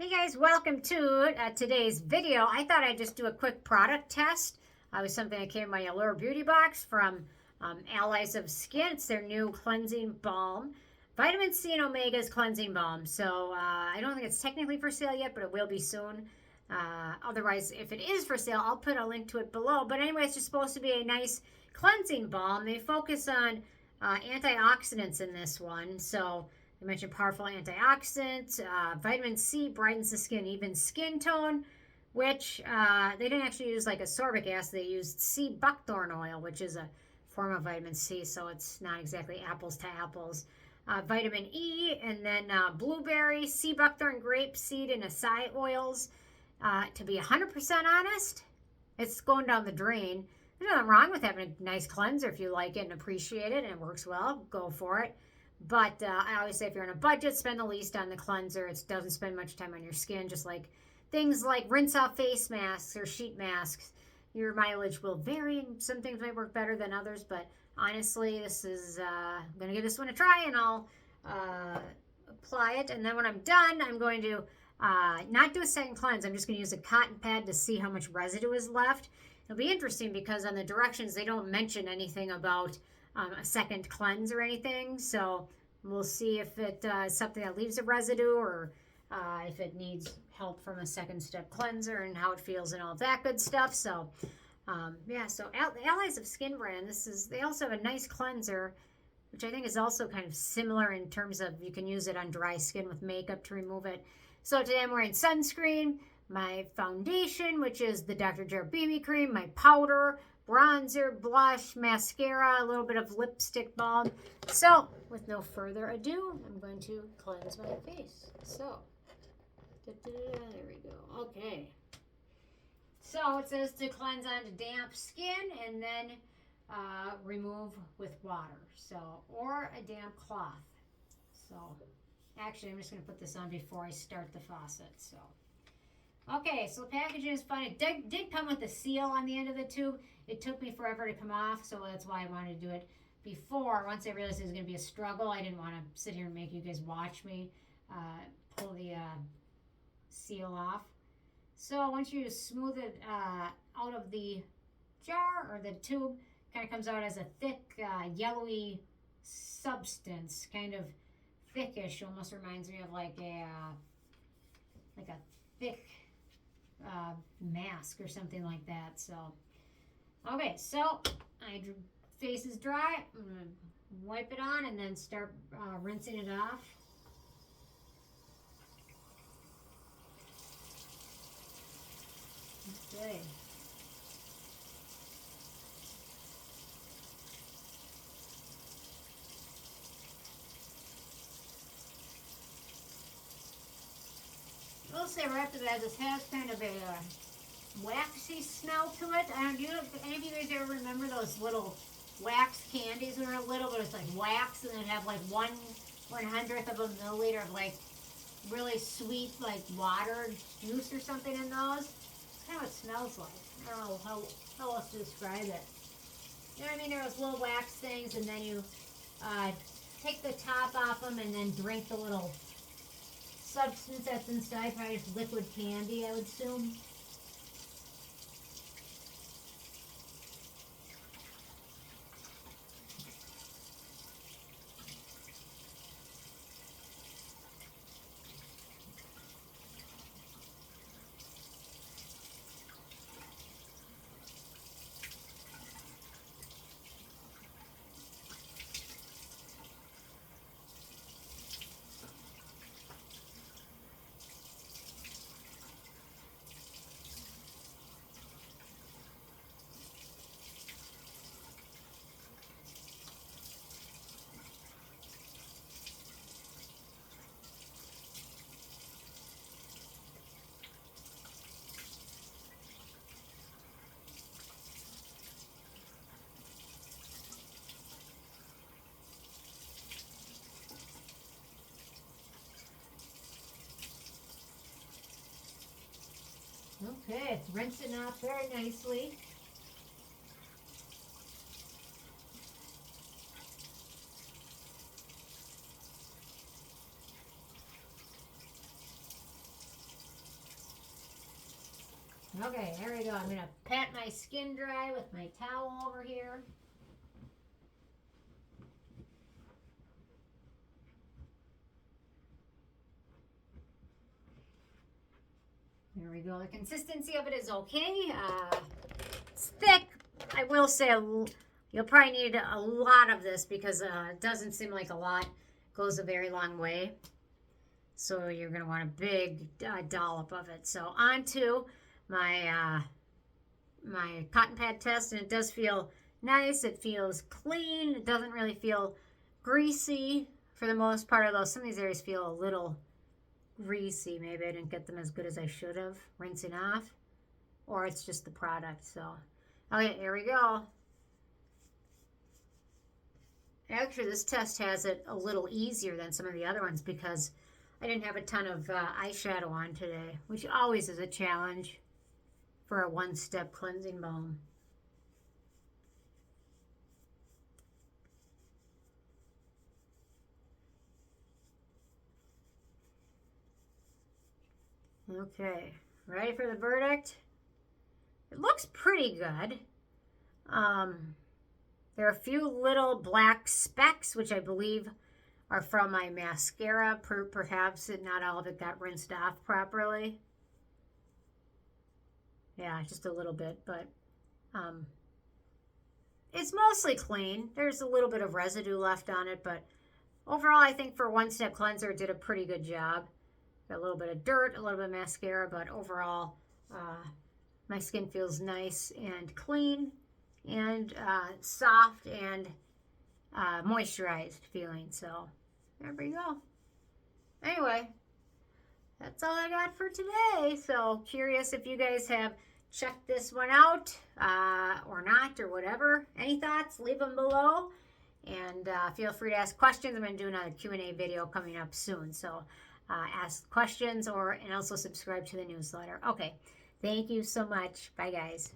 Hey guys, welcome to today's video. I thought I'd just do a quick product test. It was something that came in my Allure Beauty Box from Allies of Skin. It's their new cleansing balm. Vitamin C and Omega's cleansing balm. So I don't think it's technically for sale yet, but it will be soon. Otherwise, if it is for sale, I'll put a link to it below. But anyway, it's just supposed to be a nice cleansing balm. They focus on antioxidants in this one. So I mentioned powerful antioxidants. Vitamin C brightens the skin, even skin tone, which they didn't actually use like ascorbic acid. They used sea buckthorn oil, which is a form of vitamin C, so it's not exactly apples to apples. Vitamin E, and then blueberry, sea buckthorn, grape seed, and acai oils. To be 100% honest, it's going down the drain. There's nothing wrong with having a nice cleanser if you like it and appreciate it and it works well. Go for it. But I always say if you're on a budget, spend the least on the cleanser. It doesn't spend much time on your skin, just like things like rinse off face masks or sheet masks. Your mileage will vary, and some things might work better than others. But honestly, this is I'm going to give this one a try, and I'll apply it. And then when I'm done, I'm going to not do a second cleanse. I'm just going to use a cotton pad to see how much residue is left. It'll be interesting because on the directions, they don't mention anything about a second cleanse or anything, so we'll see if it is something that leaves a residue or if it needs help from a second step cleanser and how it feels and all that good stuff. So yeah, so the Allies of Skin brand, they also have a nice cleanser, which I think is also kind of similar in terms of you can use it on dry skin with makeup to remove it. So today I'm wearing sunscreen, my foundation, which is the Dr. Jart BB cream, my powder, bronzer, blush, mascara, a little bit of lipstick balm. So, with no further ado, I'm going to cleanse my face. So, there we go. Okay. So, it says to cleanse onto damp skin and then remove with water. So, or a damp cloth. So, actually, I'm just going to put this on before I start the faucet. So, okay, so the packaging is fun. It did come with a seal on the end of the tube. It took me forever to come off, so that's why I wanted to do it before. Once I realized it was going to be a struggle, I didn't want to sit here and make you guys watch me pull the seal off. So once you smooth it out of the jar or the tube, kind of comes out as a thick, yellowy substance, kind of thickish. Almost reminds me of like a thick mask or something like that. So okay, so my face is dry. I'm gonna wipe it on and then start rinsing it off. Okay. I'll say right after that, this has kind of a waxy smell to it. Do any of you guys ever remember those little wax candies when we were little, but it's like wax and then have like 1/100th of a milliliter of like really sweet like water juice or something in those? It's kind of what it smells like. I don't know how else to describe it. You know what I mean? There are those little wax things, and then you take the top off them and then drink the little substance that's inside, probably just liquid candy, I would assume. Okay, it's rinsing off very nicely. Okay, there we go. I'm going to pat my skin dry with my towel over here. There we go. The consistency of it is okay. It's thick. I will say you'll probably need a lot of this because it doesn't seem like a lot. It goes a very long way. So you're going to want a big dollop of it. So on to my my cotton pad test, and it does feel nice. It feels clean. It doesn't really feel greasy for the most part, although some of these areas feel a little greasy. Maybe I didn't get them as good as I should have rinsing off, or it's just the product. So okay, here we go. Actually, this test has it a little easier than some of the other ones because I didn't have a ton of eyeshadow on today, which always is a challenge for a one-step cleansing balm. Okay, ready for the verdict? It looks pretty good. There are a few little black specks, which I believe are from my mascara. Perhaps not all of it got rinsed off properly. Yeah, just a little bit, but it's mostly clean. There's a little bit of residue left on it, but overall, I think for a one-step cleanser, it did a pretty good job. Got a little bit of dirt, a little bit of mascara, but overall, my skin feels nice and clean and soft and moisturized feeling. So there we go. Anyway, that's all I got for today. So curious if you guys have checked this one out or not, or whatever. Any thoughts? Leave them below, and feel free to ask questions. I'm going to do another Q&A video coming up soon, so ask questions and also subscribe to the newsletter. Okay, thank you so much. Bye, guys.